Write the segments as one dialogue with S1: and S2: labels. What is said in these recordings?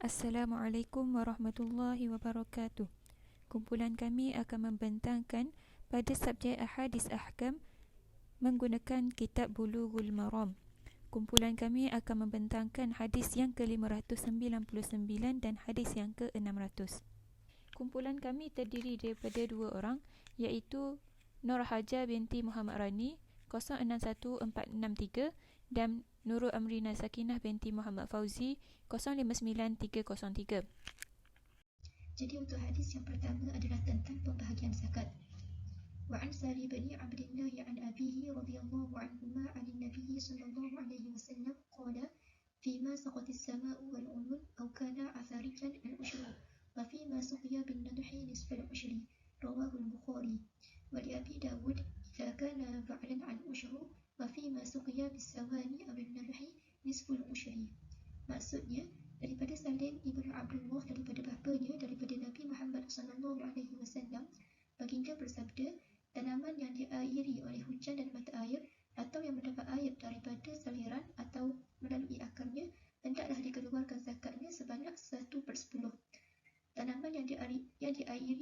S1: Assalamualaikum warahmatullahi wabarakatuh. Kumpulan kami akan membentangkan pada subjek Ahadits Ahkam menggunakan kitab Bulughul Maram. Kumpulan kami akan membentangkan hadis yang ke-599 dan hadis yang ke-600. Kumpulan kami terdiri daripada dua orang, iaitu Nur Haja binti Muhammad Rani 061463 dan Nurul Amrina Sakinah binti Muhammad Fauzi 059303.
S2: Jadi untuk hadis yang pertama adalah tentang pembahagian zakat. Wa an Sari bin Abdullah an abihi radhiyallahu anhuma 'an Nabi sallallahu alaihi wasallam qala fima saqatis samaa'u wal 'uyun aw kana 'atharijan al-ushru wa fima suqiya bin nadhi nisf al-ushri rawahu al-Bukhari wa li Abi Dawud idza kana ba'lan 'al-ushru wa fima suqiya bis sawani aw an-nadhi nisf al-ushri. Maksudnya daripada Salim ibnu Abdullah daripada bapanya daripada Nabi Muhammad sallallahu alaihi wasallam, baginda bersabda, tanaman yang diairi oleh hujan dan mata air atau yang mendapat air daripada saliran atau melalui akarnya hendaklah dikeluarkan zakatnya sebanyak 1/10. Tanaman yang diairi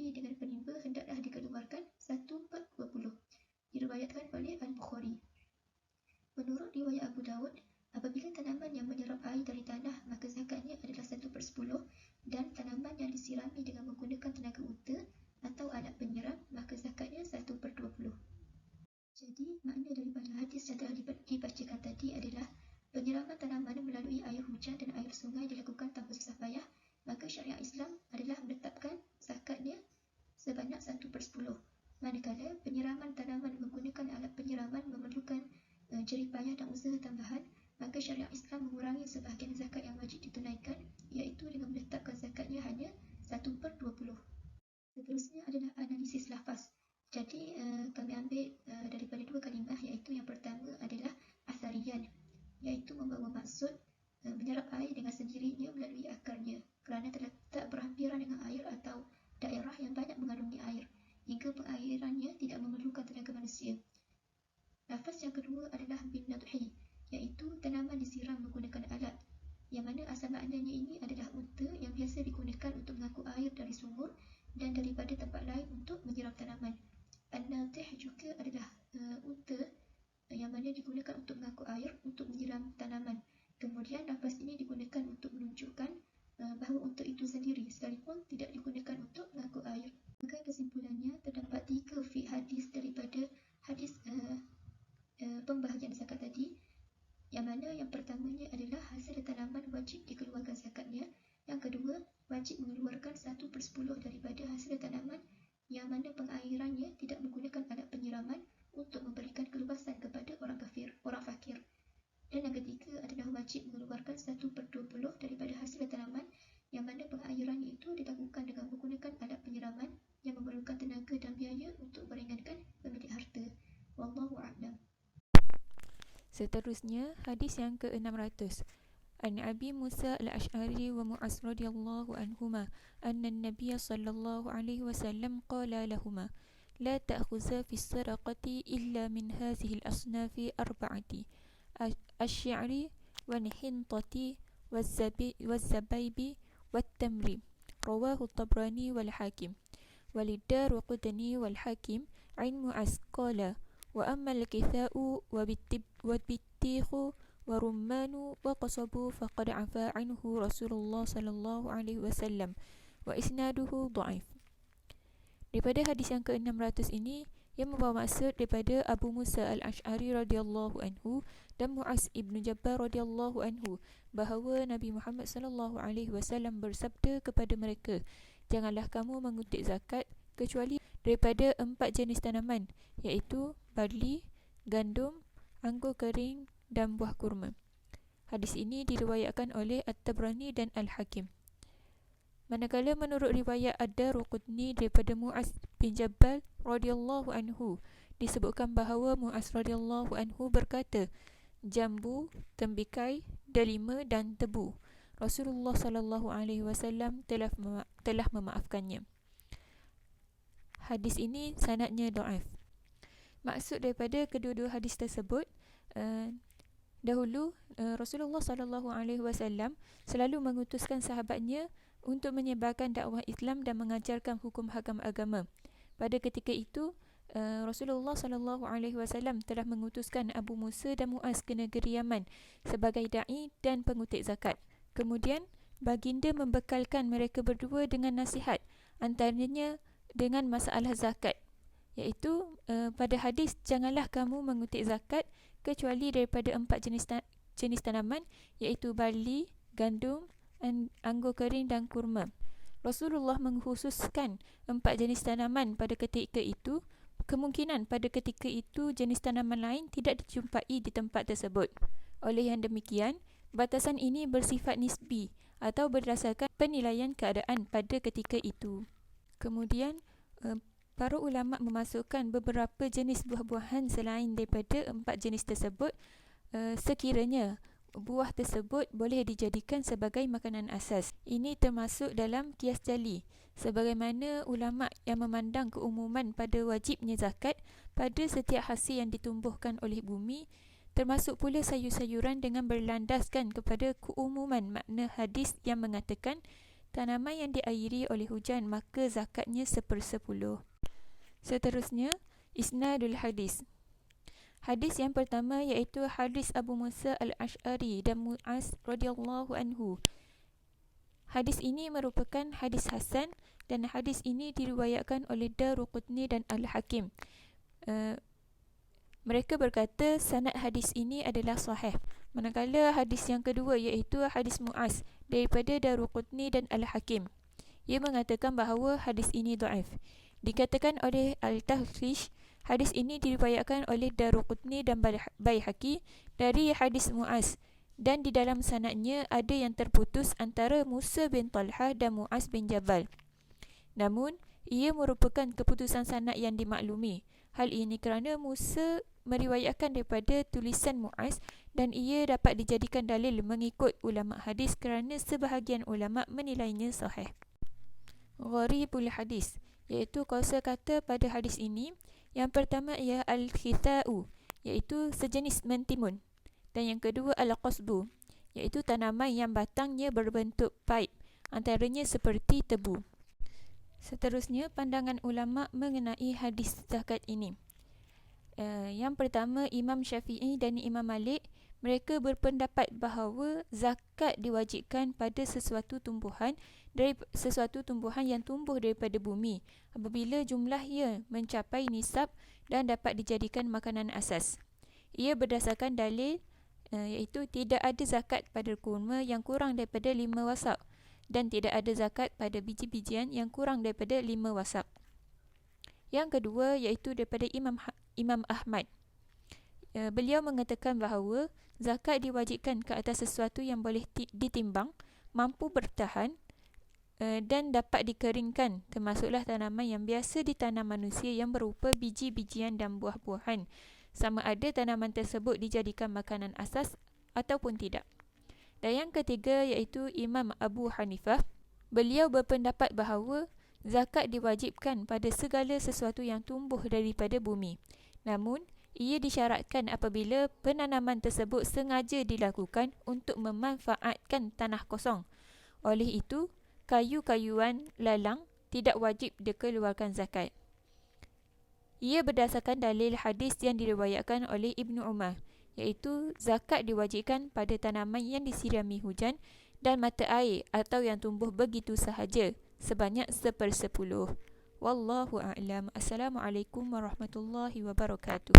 S2: dengan penimba hendaklah dikeluarkan 1/20. Diriwayatkan oleh Al-Bukhari. Menurut riwayat Abu Dawud, apabila tanaman yang menyerap air dari tanah, maka zakatnya adalah 1/10, dan tanaman yang disirami dengan menggunakan tenaga unta atau alat penyiram, maka zakatnya 1/20. Jadi, makna daripada hadis yang telah dibacakan tadi adalah penyiraman tanaman melalui air hujan dan air sungai dilakukan tanpa susah payah, maka syariat Islam adalah menetapkan zakatnya sebanyak 1/10. Manakala penyiraman tanaman menggunakan alat penyiraman memerlukan jerih payah dan usaha tambahan, maka syariat Islam mengurangi sebahagian zakat yang wajib ditunaikan, iaitu dengan menetapkan zakatnya hanya 1/20. Seterusnya adalah analisis lafaz. Jadi kami ambil daripada dua kalimah, iaitu yang pertama adalah athariyan, iaitu membawa maksud menyerap air dengan sendirinya melalui akarnya kerana terletak berhampiran dengan air atau daerah yang banyak mengandungi air hingga pengairannya tidak memerlukan tenaga manusia. Lafaz yang kedua adalah bin nadhi, iaitu tanaman disiram menggunakan alat, yang mana asal maknanya ini adalah unta yang biasa digunakan untuk mengangkut air dari sumur dan daripada tempat lain untuk menyiram tanaman. An-nadih juga adalah unta yang mana digunakan untuk mengangkut air untuk menyiram tanaman. Kemudian lafaz ini digunakan untuk menunjukkan bahawa unta itu sendiri sekalipun tidak digunakan untuk mengangkut air. Maka kesimpulannya, terdapat 3 fiqh hadis daripada hadis pembahagian zakat tadi, yang mana yang pertamanya adalah hasil tanaman wajib dikeluarkan zakatnya, yang kedua wajib mengeluarkan 1/10 daripada hasil tanaman yang mana pengairannya tidak menggunakan alat penyiraman untuk memberikan keluasan kepada orang fakir, dan yang ketiga adalah wajib mengeluarkan 1/20 daripada hasil tanaman yang mana pengairannya itu dilakukan dengan menggunakan alat penyiraman yang memerlukan tenaga dan biaya untuk meringankan pemilik harta. Wallahu a'lam.
S1: Seterusnya, hadis yang ke-600. An Abi Musa al-Ash'ari wa Mu'az radhiyallahu anhuma anna an-nabiy sallallahu alaihi wasallam qala lahumā la ta'khudha fi as-sadaqati illa min hadhihi al-asnafi arba'ati asy-syi'ri wal-hintati waz-zabaybi wat-tamri. Rawahu at-Tabrani wal-Hakim. Walid-Daraqutni wal-Hakim 'an Mu'az qala wa amma al-kitha'u wa bittikhu wa rummanu wa qasabu faqad afa anhu Rasulullah sallallahu alaihi wasallam wa isnaduhu dhaif. Daripada hadis yang ke-600 ini, yang membawa maksud daripada Abu Musa al-Ash'ari radhiyallahu anhu dan Mu'az ibnu Jabal radhiyallahu anhu bahawa Nabi Muhammad sallallahu alaihi wasallam bersabda kepada mereka, janganlah kamu menguntit zakat kecuali daripada 4 jenis tanaman, iaitu barli, gandum, anggur kering dan buah kurma. Hadis ini diriwayatkan oleh At-Tabrani dan Al-Hakim. Manakala menurut riwayat Ad-Daraqutni daripada Mu'az bin Jabal radhiyallahu anhu, disebutkan bahawa Mu'az radhiyallahu anhu berkata, jambu, tembikai, delima dan tebu, Rasulullah sallallahu alaihi wasallam telah memaafkannya. Hadis ini sanadnya dhaif. Maksud daripada kedua-dua hadis tersebut, Dahulu Rasulullah SAW selalu mengutuskan sahabatnya untuk menyebarkan dakwah Islam dan mengajarkan hukum hakam agama. Pada ketika itu Rasulullah SAW telah mengutuskan Abu Musa dan Muaz ke negeri Yaman sebagai dai dan pengutip zakat. Kemudian baginda membekalkan mereka berdua dengan nasihat, antaranya dengan masalah zakat, iaitu pada hadis, janganlah kamu mengutip zakat kecuali daripada 4 jenis tanaman, iaitu barley, gandum, anggur kering dan kurma. Rasulullah mengkhususkan 4 jenis tanaman pada ketika itu. Kemungkinan pada ketika itu jenis tanaman lain tidak dijumpai di tempat tersebut. Oleh yang demikian, batasan ini bersifat nisbi atau berdasarkan penilaian keadaan pada ketika itu. Kemudian para ulama memasukkan beberapa jenis buah-buahan selain daripada 4 jenis tersebut sekiranya buah tersebut boleh dijadikan sebagai makanan asas. Ini termasuk dalam kias jali, sebagaimana ulama yang memandang keumuman pada wajibnya zakat pada setiap hasil yang ditumbuhkan oleh bumi, termasuk pula sayur-sayuran dengan berlandaskan kepada keumuman makna hadis yang mengatakan tanaman yang diairi oleh hujan maka zakatnya 1/10. Seterusnya, isnadul hadis. Hadis yang pertama iaitu hadis Abu Musa al-Ash'ari dan Muaz radhiyallahu anhu. Hadis ini merupakan hadis hasan dan hadis ini diriwayatkan oleh Daruqutni dan Al-Hakim. Mereka berkata sanad hadis ini adalah sahih. Manakala hadis yang kedua iaitu hadis Muaz daripada Daruqutni dan Al-Hakim, ia mengatakan bahawa hadis ini dhaif. Dikatakan oleh Al-Tahrish, hadis ini diriwayatkan oleh Daruqutni dan Baihaqi dari hadis Muaz, dan di dalam sanadnya ada yang terputus antara Musa bin Talha dan Muaz bin Jabal. Namun, ia merupakan keputusan sanad yang dimaklumi. Hal ini kerana Musa meriwayatkan daripada tulisan Muaz dan ia dapat dijadikan dalil mengikut ulama hadis kerana sebahagian ulama menilainya sahih. Gharibul hadis, iaitu kosakata pada hadis ini. Yang pertama ialah al-khitha'u, iaitu sejenis mentimun, dan yang kedua al-qasbu, iaitu tanaman yang batangnya berbentuk paip, antaranya seperti tebu. Seterusnya, pandangan ulama mengenai hadis zakat ini. Yang pertama, Imam Syafi'i dan Imam Malik, mereka berpendapat bahawa zakat diwajibkan pada sesuatu tumbuhan yang tumbuh daripada bumi apabila jumlahnya mencapai nisab dan dapat dijadikan makanan asas. Ia berdasarkan dalil iaitu tidak ada zakat pada kurma yang kurang daripada 5 wasak dan tidak ada zakat pada biji-bijian yang kurang daripada 5 wasak. Yang kedua iaitu daripada Imam Ahmad. Beliau mengatakan bahawa zakat diwajibkan ke atas sesuatu yang boleh ditimbang, mampu bertahan dan dapat dikeringkan, termasuklah tanaman yang biasa ditanam manusia yang berupa biji-bijian dan buah-buahan, sama ada tanaman tersebut dijadikan makanan asas ataupun tidak. Dan yang ketiga iaitu Imam Abu Hanifah. Beliau berpendapat bahawa zakat diwajibkan pada segala sesuatu yang tumbuh daripada bumi. Namun, ia disyaratkan apabila penanaman tersebut sengaja dilakukan untuk memanfaatkan tanah kosong. Oleh itu, kayu-kayuan lalang tidak wajib dikeluarkan zakat. Ia berdasarkan dalil hadis yang diriwayatkan oleh Ibnu Umar, iaitu zakat diwajibkan pada tanaman yang disirami hujan dan mata air atau yang tumbuh begitu sahaja sebanyak 1/10. Wallahu a'lam. Assalamualaikum warahmatullahi wabarakatuh.